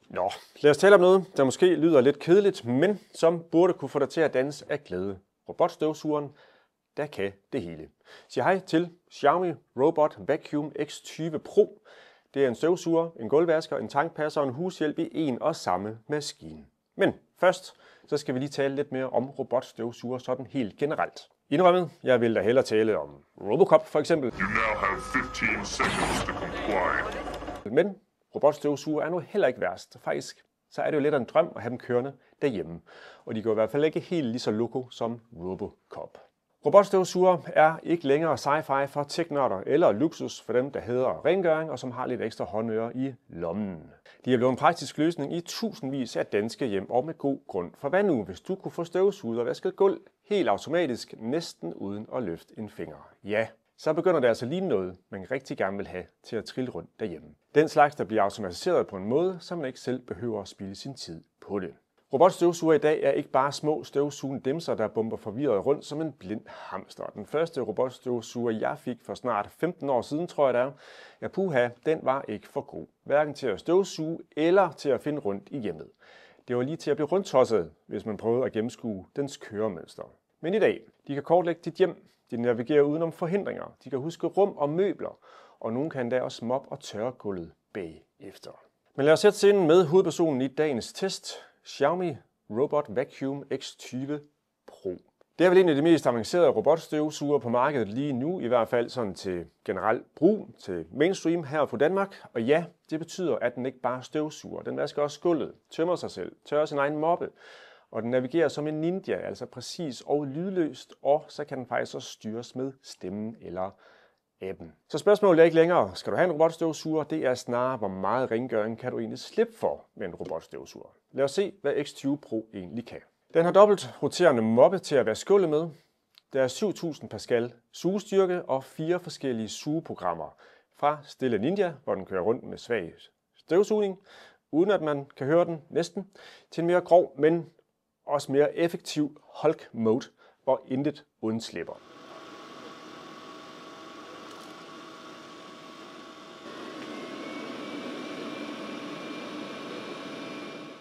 Nå, lad os tale om noget, der måske lyder lidt kedeligt, men som burde kunne få dig til at danse af glæde. Robotstøvsugeren, der kan det hele. Sig hej til Xiaomi Robot Vacuum X20 Pro. Det er en støvsuger, en gulvvasker, en tankpasser og en hushjælp i en og samme maskine. Men først, så skal vi lige tale lidt mere om robotstøvsuger sådan helt generelt. Indrømmet, jeg vil da hellere tale om Robocop for eksempel. You now have 15 seconds to comply. Men robotstøvsuger er nu heller ikke værst. Faktisk så er det jo lidt af en drøm at have dem kørende derhjemme. Og de går i hvert fald ikke helt lige så loco som Robocop. Robotstøvsuger er ikke længere sci-fi for teknørder eller luksus for dem, der hader rengøring og som har lidt ekstra håndører i lommen. De er blevet en praktisk løsning i tusindvis af danske hjem og med god grund. For hvad nu, hvis du kunne få støvsuget og vasket gulv helt automatisk, næsten uden at løfte en finger? Ja, så begynder det altså lige noget, man rigtig gerne vil have til at trille rundt derhjemme. Den slags, der bliver automatiseret på en måde, så man ikke selv behøver at spilde sin tid på det. Robotstøvsuger i dag er ikke bare små støvsugende dimser, der bomber forvirret rundt som en blind hamster. Den første robotstøvsuger, jeg fik for snart 15 år siden, tror jeg det er, ja puha, den var ikke for god. Hverken til at støvsuge eller til at finde rundt i hjemmet. Det var lige til at blive rundtosset, hvis man prøvede at gennemskue dens køremønster. Men i dag, de kan kortlægge dit hjem, de navigerer udenom forhindringer, de kan huske rum og møbler, og nogen kan da også moppe og tørre gulvet bagefter. Men lad os sætte scenen med hovedpersonen i dagens test, Xiaomi Robot Vacuum X20 Pro. Det er vel en af de mest avancerede robotstøvsuger på markedet lige nu, i hvert fald sådan til generel brug, til mainstream her på Danmark. Og ja, det betyder, at den ikke bare støvsuger. Den vasker også gulvet, tømmer sig selv, tørrer sin egen moppe, og den navigerer som en ninja, altså præcis og lydløst, og så kan den faktisk også styres med stemmen eller appen. Så spørgsmålet er ikke længere, skal du have en robotstøvsuger? Det er snarere, hvor meget rengøring kan du egentlig slippe for med en robotstøvsuger. Lad os se, hvad X20 Pro egentlig kan. Den har dobbelt roterende moppe til at vaske gulvet med. Der er 7000 Pascal sugestyrke og 4 forskellige sugeprogrammer. Fra Stille Ninja, hvor den kører rundt med svag støvsugning, uden at man kan høre den næsten, til en mere grov, men også mere effektiv Hulk Mode, hvor intet undslipper.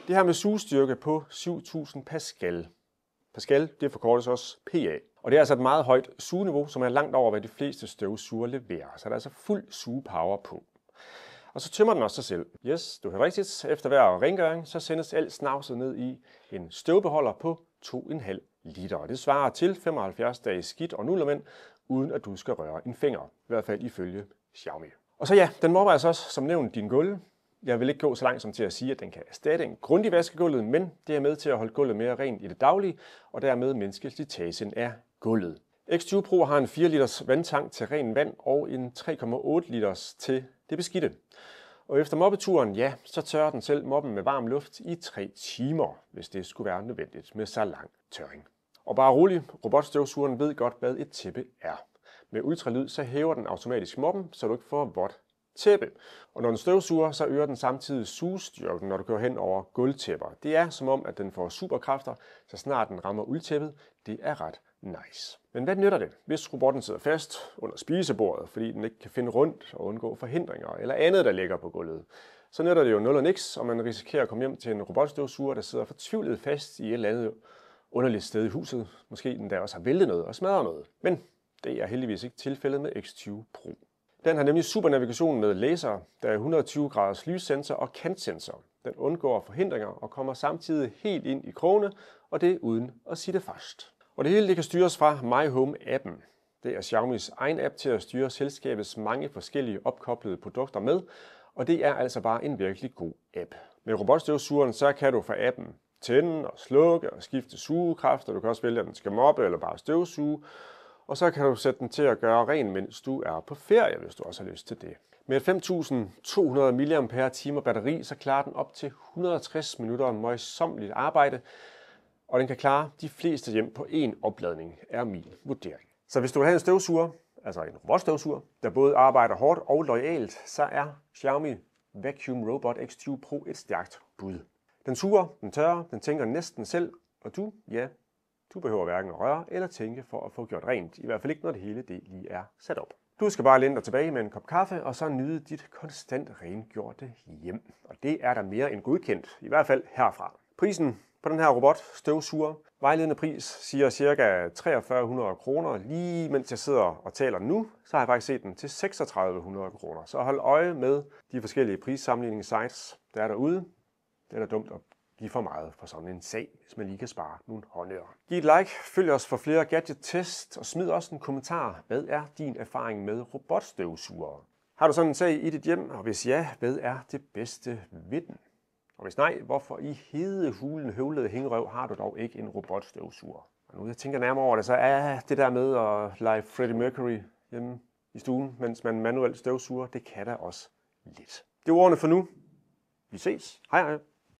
Det her med sugestyrke på 7000 Pascal. Pascal, det forkortes også PA. Og det er altså et meget højt sugeniveau, som er langt over, hvad de fleste støvsuger leverer. Så der er altså fuld sugepower på. Og så tømmer den også sig selv. Yes, du hører rigtigt. Efter hver rengøring, så sendes alt snavset ned i en støvbeholder på 2,5 liter. Og det svarer til 75 dages skidt og nullermænd, uden at du skal røre en finger. I hvert fald ifølge Xiaomi. Og så ja, den mobber altså også som nævnt din gulv. Jeg vil ikke gå så langt som til at sige, at den kan erstatte en grundig vaskegulvet, men det er med til at holde gulvet mere rent i det daglige, og dermed mindske slitagen af gulvet. X20 Pro har en 4 liters vandtank til ren vand og en 3,8 liters til det beskidte. Og efter moppeturen, ja, så tørrer den selv moppen med varm luft i 3 timer, hvis det skulle være nødvendigt med så lang tørring. Og bare rolig, robotstøvsugeren ved godt, hvad et tæppe er. Med ultralyd så hæver den automatisk moppen, så du ikke får vådt tæppe. Og når den støvsuger, så øger den samtidig sugestyrken, når du kører hen over gulvtæpper. Det er som om, at den får superkræfter, så snart den rammer uldtæppet. Det er ret nice. Men hvad nytter det, hvis robotten sidder fast under spisebordet, fordi den ikke kan finde rundt og undgå forhindringer eller andet, der ligger på gulvet? Så nytter det jo nul og niks, og man risikerer at komme hjem til en robotstøvsuger, der sidder fortvivlet fast i et eller andet underligt sted i huset. Måske den der også har væltet noget og smadret noget. Men det er heldigvis ikke tilfældet med X20 Pro. Den har nemlig supernavigation med laser, der er 120 graders lyssensor og kantsensor. Den undgår forhindringer og kommer samtidig helt ind i krogene, og det er uden at sige det først. Og det hele det kan styres fra My Home-appen. Det er Xiaomis egen app til at styre selskabets mange forskellige opkoblede produkter med, og det er altså bare en virkelig god app. Med robotstøvsugeren så kan du fra appen tænde og slukke og skifte sugekraft, og du kan også vælge, at den skal moppe eller bare støvsuge. Og så kan du sætte den til at gøre ren, mens du er på ferie, hvis du også har lyst til det. Med et 5200 mAh batteri, så klarer den op til 160 minutter møjsommeligt arbejde, og den kan klare de fleste hjem på én opladning, er min vurdering. Så hvis du vil have en støvsuger, altså en robotstøvsuger, der både arbejder hårdt og loyalt, så er Xiaomi Vacuum Robot X20 Pro et stærkt bud. Den suger, den tørrer, den tænker næsten selv, og du behøver hverken at røre eller tænke for at få gjort rent. I hvert fald ikke, når det hele lige er sat op. Du skal bare læne dig tilbage med en kop kaffe, og så nyde dit konstant rengjorte hjem. Og det er der mere end godkendt, i hvert fald herfra. Prisen på den her robotstøvsuger, vejledende pris, siger ca. 4300 kroner. Lige mens jeg sidder og taler nu, så har jeg faktisk set den til 3600 kroner. Så hold øje med de forskellige prissammenligningssites, der er derude. Det er da dumt at give for meget for sådan en sag, hvis man lige kan spare nogle håndører. Giv et like, følg os for flere gadget-tests, og smid også en kommentar. Hvad er din erfaring med robotstøvsugere? Har du sådan en sag i dit hjem, og hvis ja, hvad er det bedste ved den? Og hvis nej, hvorfor i hedehulen høvlede hængerøv har du dog ikke en robotstøvsuger? Og nu jeg tænker nærmere over det, så er det der med at lege Freddie Mercury hjemme i stuen, mens man manuelt støvsuger, det kan da også lidt. Det er ordene for nu. Vi ses. Hej hej.